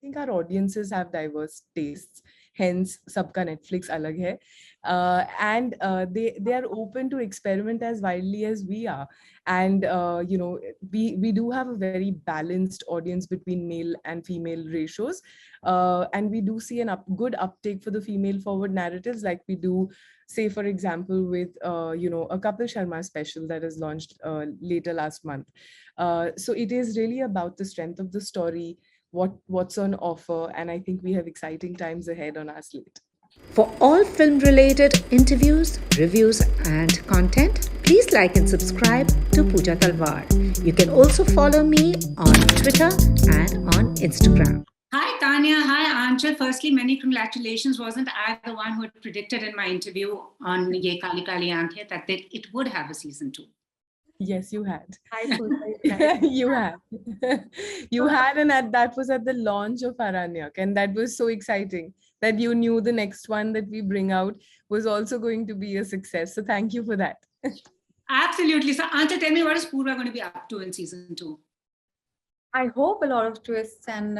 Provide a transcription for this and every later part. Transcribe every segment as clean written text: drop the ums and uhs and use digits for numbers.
think our audiences have diverse tastes. Hence, sabka Netflix alag hai, and they are open to experiment as widely as we are. And we do have a very balanced audience between male and female ratios, and we do see an good uptake for the female forward narratives, like we do, say for example, with a Kapil Sharma special that is launched later last month. So it is really about the strength of the story, what's on offer, and I think we have exciting times ahead on our slate. For all film related interviews, reviews, and content, please like and subscribe to Puja Talwar. You can also follow me on Twitter and on Instagram. Hi, Tanya. Hi, Anchal. Firstly, many congratulations. Wasn't I the one who had predicted in my interview on Yeh Kaali Kaali Ankhein that it would have a season 2? Yes, you had. Hi, Purva. You had. You had, and that was at the launch of Aranyak, and that was so exciting that you knew the next one that we bring out was also going to be a success. So thank you for that. Absolutely. So, Anchal, tell me, what is Purva going to be up to in season 2? I hope a lot of twists and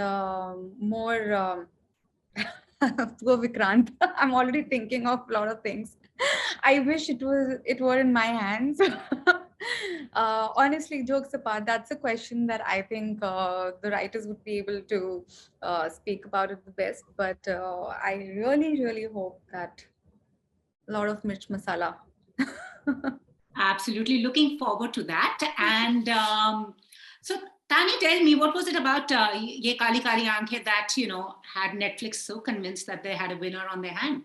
more. Poor Vikrant. I'm already thinking of a lot of things. I wish it were in my hands. Honestly, jokes apart, that's a question that I think the writers would be able to speak about it the best. But I really, really hope that a lot of mirch masala. Absolutely. Looking forward to that. And so, Tanya, tell me, what was it about Yeh Kaali Kaali Ankhein that, had Netflix so convinced that they had a winner on their hand?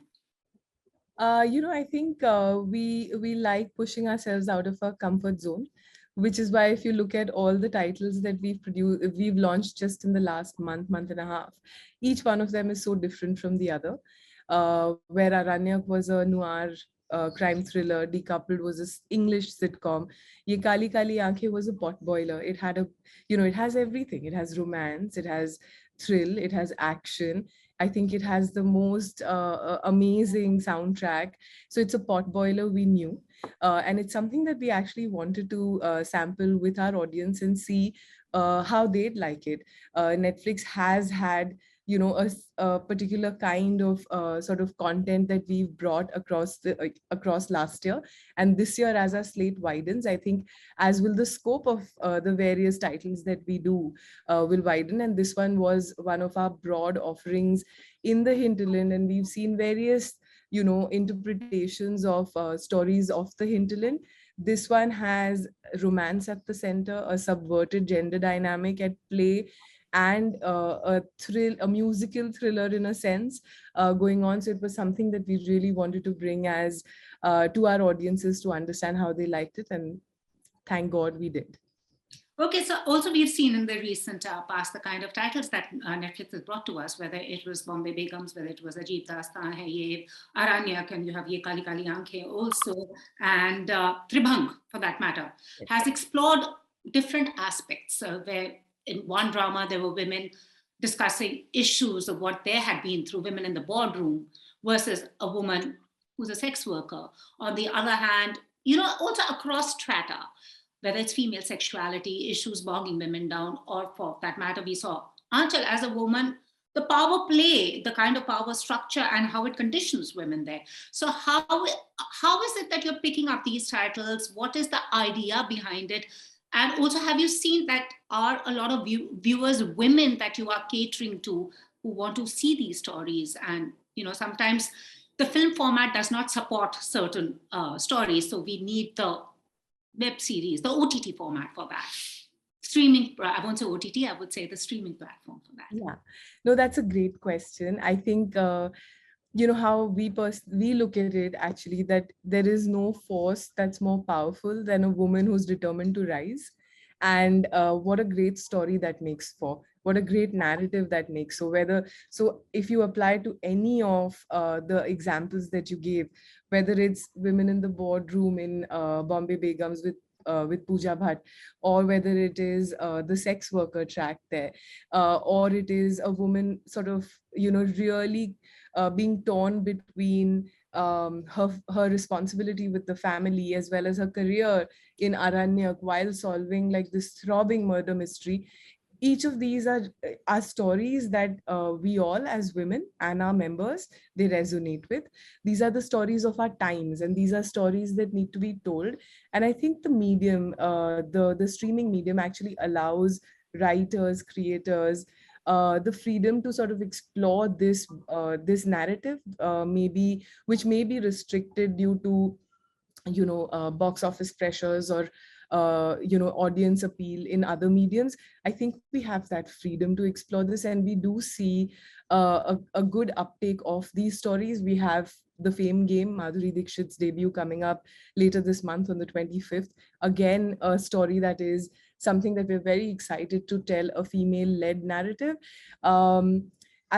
I think we like pushing ourselves out of our comfort zone, which is why if you look at all the titles that we've launched just in the last month and a half, each one of them is so different from the other. Where Aranyak was a noir crime thriller, Decoupled was an English sitcom. Yeh Kaali Kaali Ankhein was a pot boiler. It had it has everything. It has romance, it has thrill, it has action. I think it has the most amazing soundtrack. So it's a pot boiler, we knew. And it's something that we actually wanted to sample with our audience and see how they'd like it. Netflix has had a particular kind of sort of content that we've brought across last year, and this year as our slate widens, I think as will the scope of the various titles that we do will widen, and this one was one of our broad offerings in the hinterland, and we've seen various interpretations of stories of the hinterland. This one has romance at the center, a subverted gender dynamic at play, and a musical thriller in a sense going on. So it was something that we really wanted to bring as to our audiences to understand how they liked it, and thank God we did. Okay, so also we've seen in the recent past the kind of titles that Netflix has brought to us, whether it was Bombay Begums, whether it was Ajib Dastan Hai Ye, Aranyak, and you have Yeh Kaali Kaali Ankhein also, and Tribhang for that matter, has explored different aspects where in one drama there were women discussing issues of what they had been through, women in the boardroom, versus a woman who's a sex worker. On the other hand, also across strata, whether it's female sexuality, issues bogging women down, or for that matter, we saw Anchal as a woman, the power play, the kind of power structure and how it conditions women there. So how is it that you're picking up these titles? What is the idea behind it? And also, have you seen that are a lot of viewers, women that you are catering to who want to see these stories? And, sometimes the film format does not support certain stories. So we need the web series, the OTT format for that. Streaming, I won't say OTT, I would say the streaming platform for that. Yeah, no, that's a great question. I think, how we look at it actually, that there is no force that's more powerful than a woman who's determined to rise. And what a great story that makes for. What a great narrative that makes. So if you apply to any of the examples that you gave, whether it's women in the boardroom in Bombay Begums with Puja Bhatt, or whether it is the sex worker track there, or it is a woman sort of, really being torn between her responsibility with the family as well as her career in Aranyak while solving like this throbbing murder mystery. each of these are stories that we all as women and our members, they resonate with. These are the stories of our times, and these are stories that need to be told. And I think the medium, the streaming medium actually allows writers, creators, the freedom to sort of explore this narrative, maybe which may be restricted due to box office pressures or audience appeal in other mediums. I think we have that freedom to explore this, and we do see a good uptake of these stories. We have the Fame Game, Madhuri Dixit's debut, coming up later this month on the 25th. Again, a story that is something that we're very excited to tell, a female-led narrative.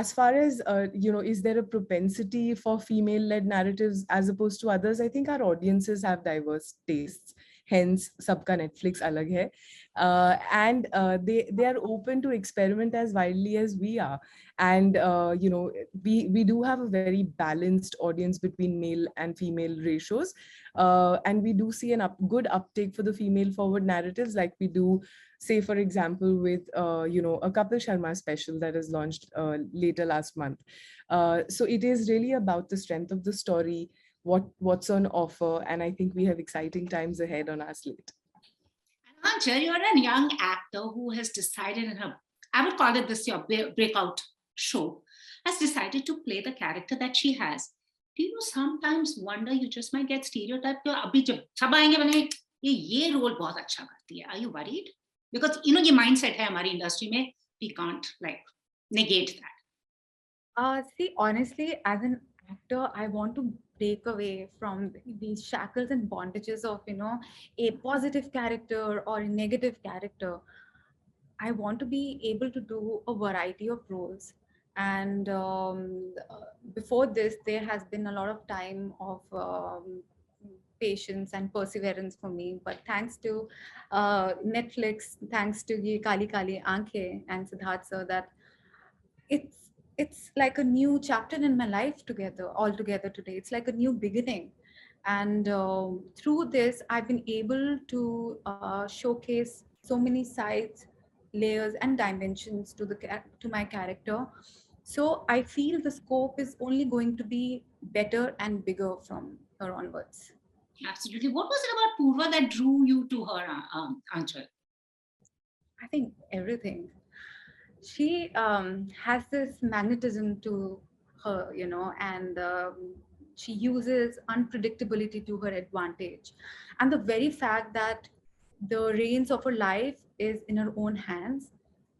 As far as is there a propensity for female-led narratives as opposed to others? I think our audiences have diverse tastes, hence sabka Netflix alag hai. And they are open to experiment as widely as we are. And we do have a very balanced audience between male and female ratios, and we do see good uptake for the female forward narratives, like we do, say for example, with a Kapil Sharma special that is launched later last month. So it is really about the strength of the story, what's on offer, and I think we have exciting times ahead on our slate. Anchal, you're a young actor who has decided in her, I would call it this your breakout show, has decided to play the character that she has. Do you sometimes wonder you just might get stereotyped? अभी जब सब आएंगे बने ये role बहुत अच्छा करती है. Are you worried? Because ये mindset है हमारी industry में, we can't like negate that. See, honestly, as an actor, I want to break away from these shackles and bondages of a positive character or a negative character. I want to be able to do a variety of roles. And before this, there has been a lot of time of patience and perseverance for me. But thanks to Netflix, thanks to Yeh Kaali Kaali Ankhein and Siddharth sir, that it's like a new chapter in my life altogether today. It's like a new beginning. And through this, I've been able to showcase so many sides, layers, and dimensions to my character. So I feel the scope is only going to be better and bigger from here onwards. Absolutely. What was it about Purva that drew you to her, Anchal? I think everything. She has this magnetism to her, and she uses unpredictability to her advantage. And the very fact that the reins of her life is in her own hands,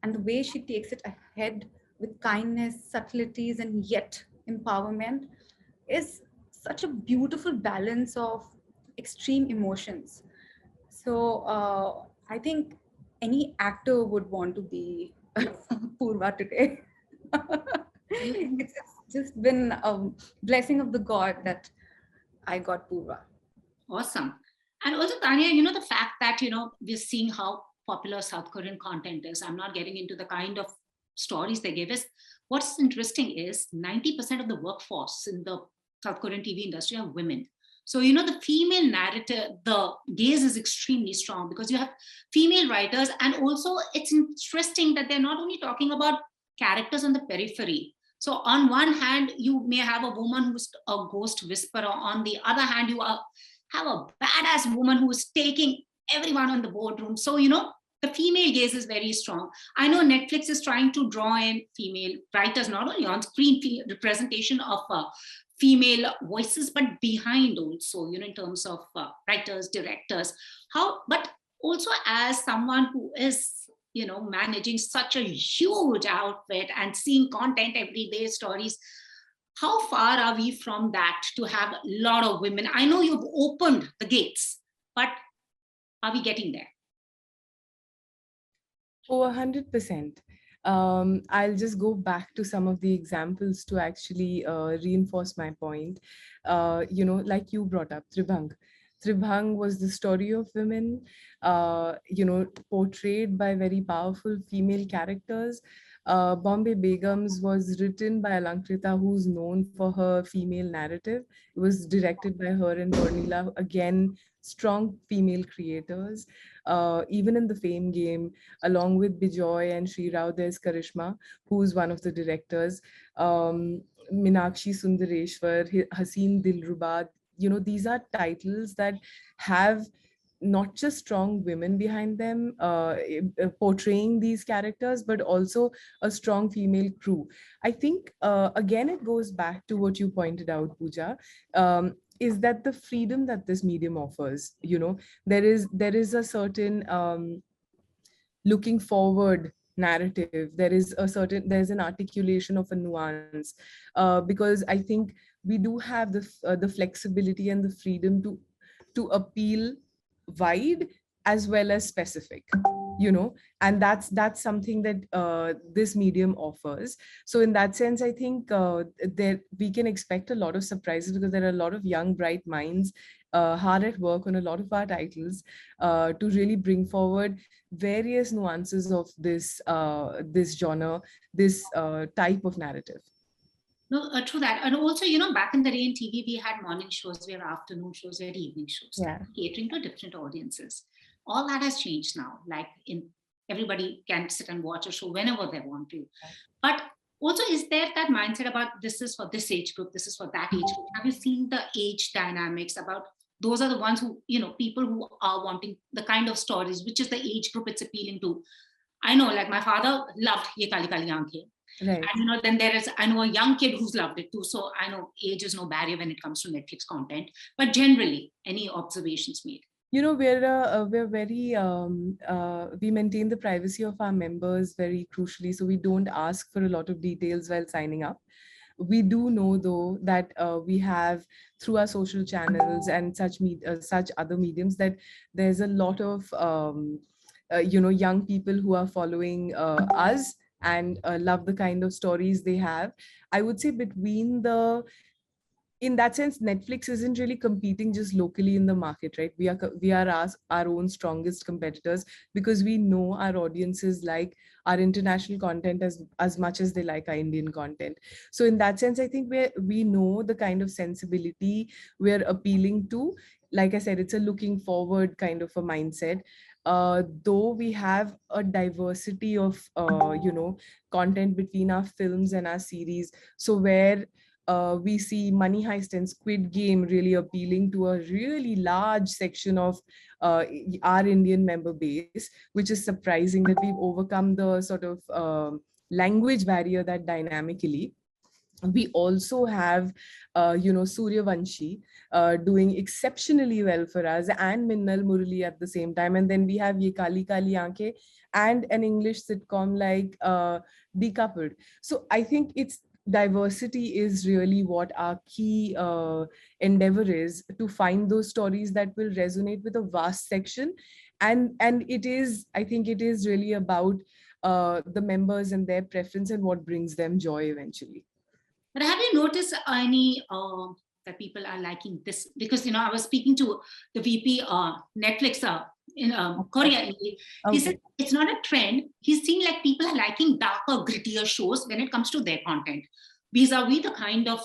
and the way she takes it ahead with kindness, subtleties, and yet empowerment is such a beautiful balance of extreme emotions. So I think any actor would want to be Purva today. It's just been a blessing of the God that I got Purva. Awesome. And also, Tanya, the fact that, we're seeing how popular South Korean content is. I'm not getting into the kind of stories they give us. What's interesting is 90% of the workforce in the South Korean TV industry are women. So, the female narrative, the gaze is extremely strong because you have female writers. And also it's interesting that they're not only talking about characters on the periphery. So on one hand, you may have a woman who's a ghost whisperer. On the other hand, you have a badass woman who is taking everyone on the boardroom. So, the female gaze is very strong. I know Netflix is trying to draw in female writers, not only on screen representation of female voices, but behind also, in terms of writers, directors, but also as someone who is, managing such a huge outfit and seeing content every day, stories, how far are we from that to have a lot of women? I know you've opened the gates, but are we getting there? Oh, 100%. I'll just go back to some of the examples to actually reinforce my point. Like you brought up Tribhang. Tribhang was the story of women, portrayed by very powerful female characters. Bombay Begums was written by Alankrita, who's known for her female narrative. It was directed by her and Bernila, again, strong female creators. Even in the Fame Game, along with Bijoy and Sri Rao, there's Karishma, who's one of the directors. Minakshi Sundareshwar, Haseen Dilruba. These are titles that have not just strong women behind them portraying these characters, but also a strong female crew. I think, again, it goes back to what you pointed out, Pooja, is that the freedom that this medium offers, there is a certain looking forward narrative. There's an articulation of a nuance, because I think we do have the flexibility and the freedom to appeal wide as well as specific, and that's something that this medium offers. So in that sense, I think that we can expect a lot of surprises, because there are a lot of young bright minds hard at work on a lot of our titles to really bring forward various nuances of this genre, this type of narrative. No, true that. And also, back in the day in TV, we had morning shows, we had afternoon shows, we had evening shows, catering to different audiences. All that has changed now. Like everybody can sit and watch a show whenever they want to. But also, is there that mindset about this is for this age group, this is for that age group? Have you seen the age dynamics about those are the ones who, people who are wanting the kind of stories, which is the age group it's appealing to? I know, like my father loved Yeh Kaali Kaali Ankhein. Right. And then I know a young kid who's loved it too. So I know age is no barrier when it comes to Netflix content. But generally, any observations made? We're very we maintain the privacy of our members very crucially, so we don't ask for a lot of details while signing up. We do know, though, that we have, through our social channels and such other mediums, that there's a lot of young people who are following us and love the kind of stories they have. I would say in that sense, Netflix isn't really competing just locally in the market, right? We are our own strongest competitors, because we know our audiences like our international content as much as they like our Indian content. So in that sense, I think we know the kind of sensibility we're appealing to. Like I said, it's a looking forward kind of a mindset. Though we have a diversity of content between our films and our series, so where we see Money Heist and Squid Game really appealing to a really large section of our Indian member base, which is surprising that we've overcome the sort of language barrier that dynamically. We also have, Suryavanshi doing exceptionally well for us, and Minnal Murali at the same time. And then we have Yeh Kaali Kaali Ankhein and an English sitcom like Decoupled. So I think diversity is really what our key endeavor is, to find those stories that will resonate with a vast section. And I think it is really about the members and their preference and what brings them joy eventually. But have you noticed any that people are liking this? Because I was speaking to the VP Netflix in Korea. He said it's not a trend. He's seeing like people are liking darker, grittier shows when it comes to their content, vis-a-vis the kind of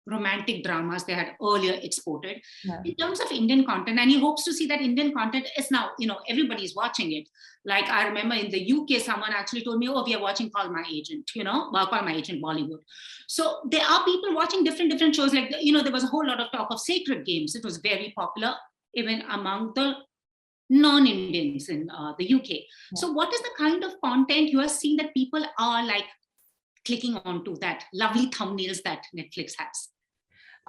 romantic dramas they had earlier exported. In terms of Indian content, and he hopes to see that Indian content is now, everybody's watching it. Like I remember in the UK, someone actually told me, oh, we are watching Call My Agent, Call My Agent Bollywood. So there are people watching different shows. Like, there was a whole lot of talk of Sacred Games. It was very popular even among the non-Indians in the UK. So what is the kind of content you are seeing that people are like clicking onto, that lovely thumbnails that Netflix has?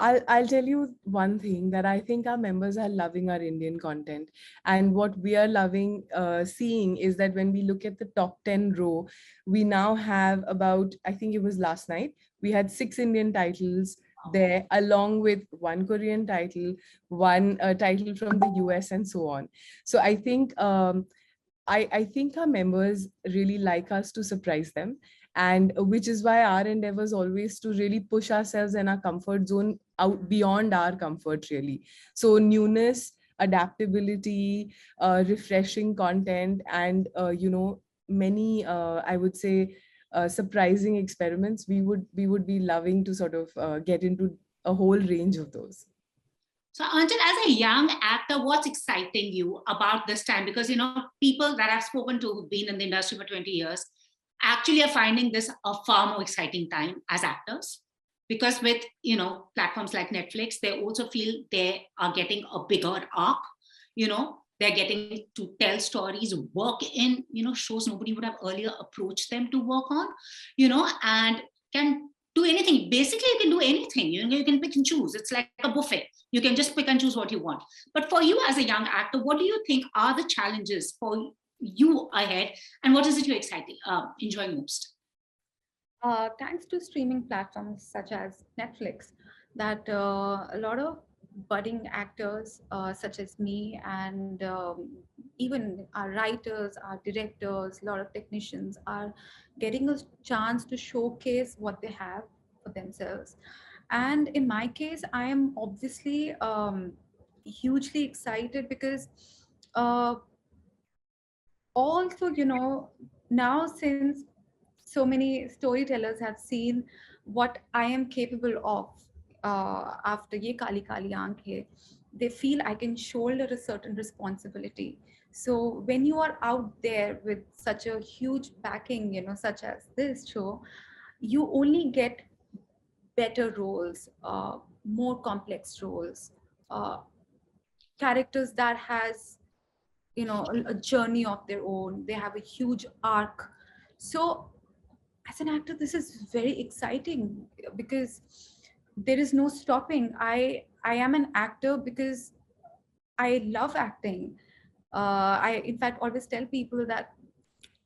I'll tell you one thing, that I think our members are loving our Indian content. And what we are loving seeing is that when we look at the top 10 row, we now have about, I think it was last night, we had 6 Indian titles there, along with 1 Korean title, 1 title from the US, and so on. So I think I think our members really like us to surprise them, and which is why our endeavor is always to really push ourselves in our comfort zone out beyond our comfort, really. So newness, adaptability, refreshing content, and many I would say surprising experiments, we would be loving to sort of get into a whole range of those. So, Anchal, as a young actor, what's exciting you about this time? Because, people that I've spoken to who've been in the industry for 20 years actually are finding this a far more exciting time as actors. Because with, platforms like Netflix, they also feel they are getting a bigger arc. They're getting to tell stories, work in, shows nobody would have earlier approached them to work on, and can do anything. Basically, you can do anything. You can pick and choose. It's like a buffet. You can just pick and choose what you want. But for you as a young actor, what do you think are the challenges for you ahead? And what is it you're enjoying most? Thanks to streaming platforms such as Netflix, that a lot of budding actors such as me and even our writers, our directors, a lot of technicians are getting a chance to showcase what they have for themselves. And in my case, I am obviously hugely excited because uh, also, now since so many storytellers have seen what I am capable of after Yeh Kaali Kaali Ankhein, they feel I can shoulder a certain responsibility. So when you are out there with such a huge backing, such as this show, you only get better roles, more complex roles, uh, characters that has a journey of their own. They have a huge arc. So as an actor, this is very exciting because there is no stopping. I am an actor because I love acting. I in fact always tell people that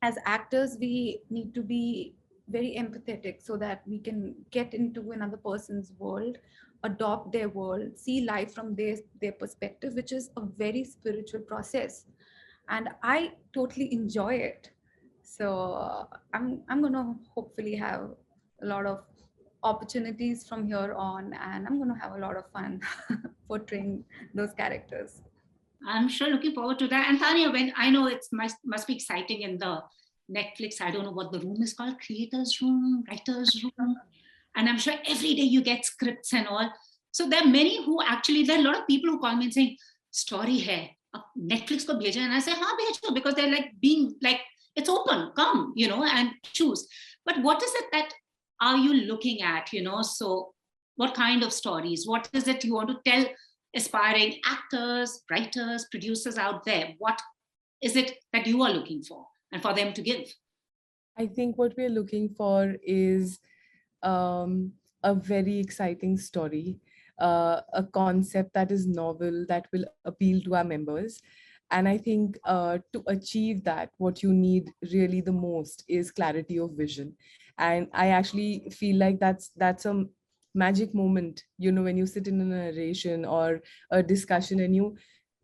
as actors we need to be very empathetic so that we can get into another person's world, adopt their world, see life from their perspective, which is a very spiritual process, and I totally enjoy it. So I'm gonna hopefully have a lot of opportunities from here on, and I'm gonna have a lot of fun portraying those characters. I'm sure looking forward to that. And Tanya, when I know it must be exciting in the Netflix, I don't know what the room is called, creators room, writers room. And I'm sure every day you get scripts and all. So there are many who actually, there are a lot of people who call me and saying, story hai, ab Netflix ko bheja. And I say, haan, bhejo, because they're like being like, it's open, come, and choose. But what is it that are you looking at, So what kind of stories? What is it you want to tell aspiring actors, writers, producers out there? What is it that you are looking for and for them to give? I think what we're looking for is a very exciting story, a concept that is novel, that will appeal to our members. And I think to achieve that, what you need really the most is clarity of vision. And I actually feel like that's a magic moment, when you sit in a narration or a discussion and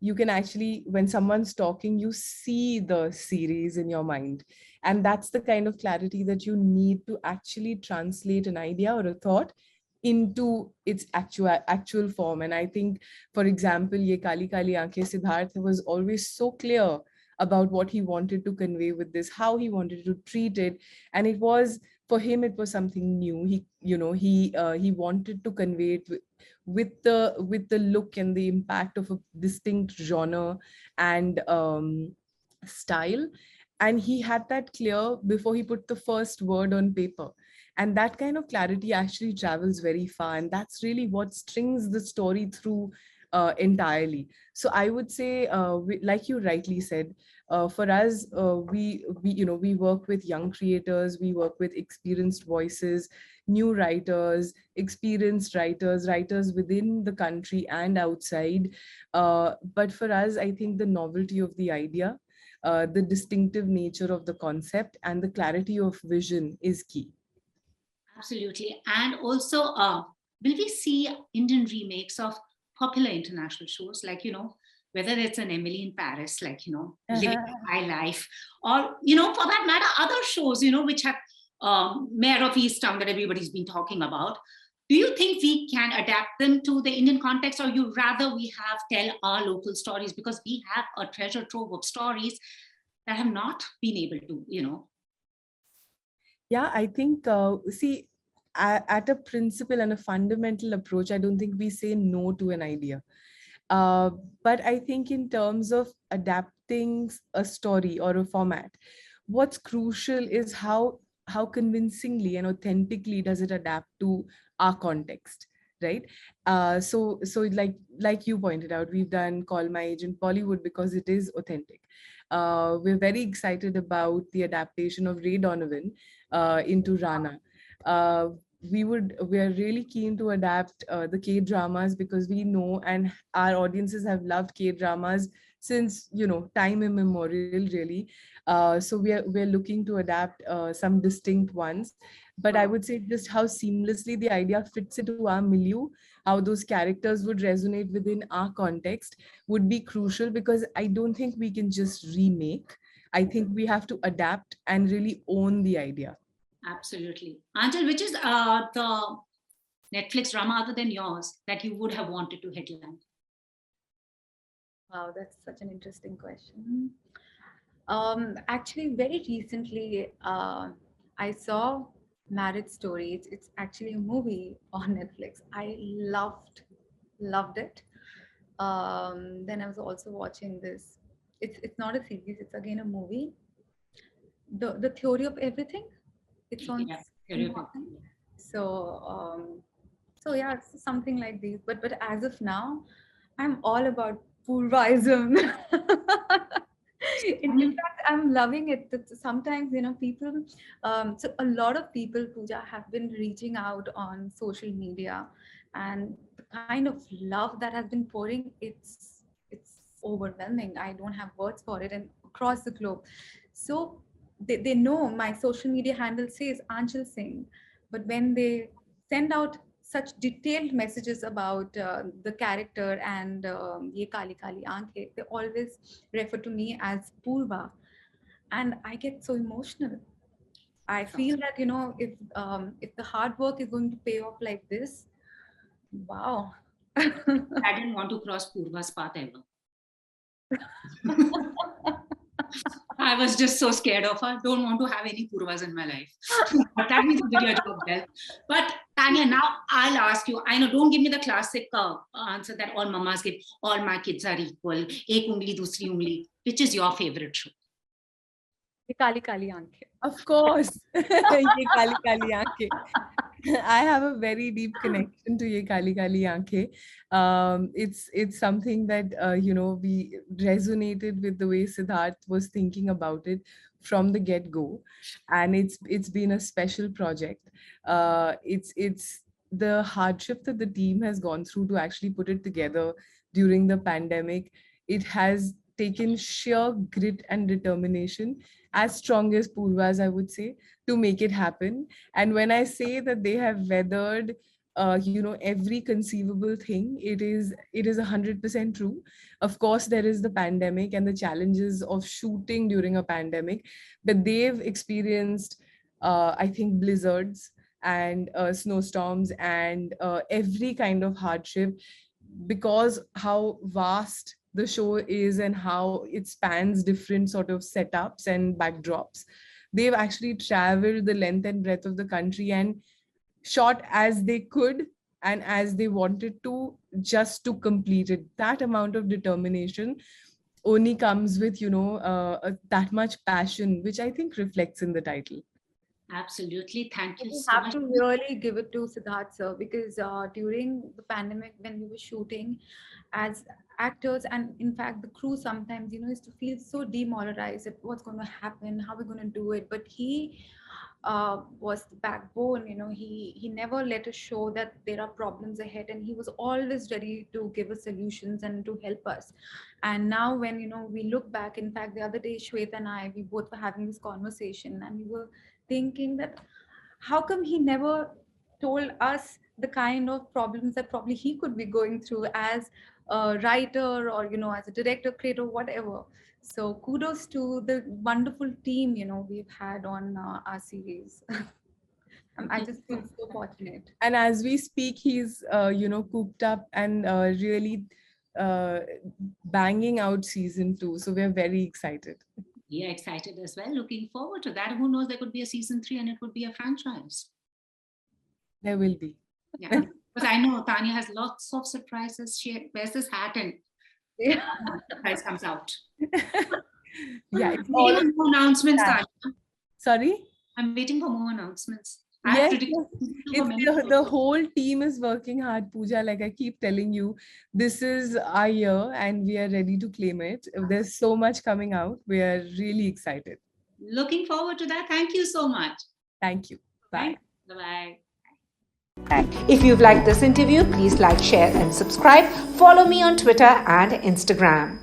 you can actually, when someone's talking, you see the series in your mind. And that's the kind of clarity that you need to actually translate an idea or a thought into its actual form. And I think, for example, Yeh Kaali Kaali Ankhein, Siddharth was always so clear about what he wanted to convey with this, how he wanted to treat it. And it was, for him, it was something new. He wanted to convey it with the look and the impact of a distinct genre and style. And he had that clear before he put the first word on paper. And that kind of clarity actually travels very far, and that's really what strings the story through entirely. So I would say, like you rightly said, for us, we work with young creators, we work with experienced voices, new writers, experienced writers within the country and outside. But for us, I think the novelty of the idea, the distinctive nature of the concept, and the clarity of vision is key. Absolutely. And also, will we see Indian remakes of popular international shows like, whether it's an Emily in Paris, like, Living My Life, or, for that matter, other shows, which have Mayor of Easttown that everybody's been talking about. Do you think we can adapt them to the Indian context, or you rather we have tell our local stories, because we have a treasure trove of stories that have not been able to, Yeah, I think, see, at a principle and a fundamental approach, I don't think we say no to an idea. Uh, but I think in terms of adapting a story or a format, what's crucial is how convincingly and authentically does it adapt to our context, right? So like you pointed out, we've done Call My Agent Bollywood because it is authentic. We're very excited about the adaptation of Ray Donovan into Rana. Uh, we are really keen to adapt the K dramas because we know and our audiences have loved K dramas since time immemorial, really. So we're looking to adapt some distinct ones, but I would say just how seamlessly the idea fits into our milieu, how those characters would resonate within our context would be crucial, because I don't think we can just remake. I think we have to adapt and really own the idea. Absolutely. Anchal, which is the Netflix drama other than yours that you would have wanted to headline? Wow, that's such an interesting question. Actually, very recently, I saw Marriage Story. It's actually a movie on Netflix. I loved it. Then I was also watching this. It's not a series. It's again a movie. The Theory of Everything. It's on Yeah, Cinema. So so yeah, it's something like these. But as of now, I'm all about Purvaism. In fact, I'm loving it. That sometimes, people, so a lot of people, Puja, have been reaching out on social media, and the kind of love that has been pouring, it's overwhelming. I don't have words for it, and across the globe. So they know my social media handle says Anchal Singh, but when they send out such detailed messages about the character and Yeh Kaali Kaali Ankhein, they always refer to me as Purva, and I get so emotional. I feel that if the hard work is going to pay off like this, wow. I didn't want to cross Purva's path ever. I was just so scared of her. Don't want to have any Purvas in my life. But that means you did your job well. But Tanya, now I'll ask you. I know, don't give me the classic answer that all mamas give. All my kids are equal. Ek ungli, dusri ungli. Which is your favorite show? Yeh Kaali Kaali Ankhein. Of course. Ye Kali Kali Aankhein. I have a very deep connection to Ye Kali Kali Aankhein. It's something that we resonated with the way Siddharth was thinking about it from the get-go, and it's been a special project. It's the hardship that the team has gone through to actually put it together during the pandemic. It has taken sheer grit and determination, as strong as Purva's, I would say, to make it happen. And when I say that they have weathered, every conceivable thing, it is 100% true. Of course, there is the pandemic and the challenges of shooting during a pandemic, but they've experienced, I think, blizzards and snowstorms and every kind of hardship, because how vast the show is and how it spans different sort of setups and backdrops. They've actually traveled the length and breadth of the country and shot as they could and as they wanted to, just to complete it. That amount of determination only comes with that much passion, which I think reflects in the title. Absolutely. Thank you We so have much. to really give it to Siddharth sir, because during the pandemic, when we were shooting as actors, and in fact the crew sometimes used to feel so demoralized at what's going to happen, how we're going to do it, but he was the backbone. He never let us show that there are problems ahead, and he was always ready to give us solutions and to help us. And now when we look back, in fact the other day Shweta and I, we both were having this conversation, and we were thinking that how come he never told us the kind of problems that probably he could be going through as a writer, or as a director, creator, whatever. So kudos to the wonderful team we've had on our series. I just feel so fortunate. And as we speak, he's cooped up and really uh, banging out season 2, so we're very excited. We are excited as well. Looking forward to that. Who knows? There could be a season 3 and it would be a franchise. There will be. Yeah, because I know Tanya has lots of surprises. She wears this hat and Yeah. surprise comes out. Yeah, it's I'm all. waiting for more announcements, Yeah. Tanya. Sorry? I'm waiting for more announcements. I have Yes, predicted yes. season 2 for many The whole team is working hard, Pooja. Like I keep telling you, this is our year and we are ready to claim it. There's so much coming out. We are really excited. Looking forward to that. Thank you so much. Thank you. Bye. Bye-bye. If you've liked this interview, please like, share, and subscribe. Follow me on Twitter and Instagram.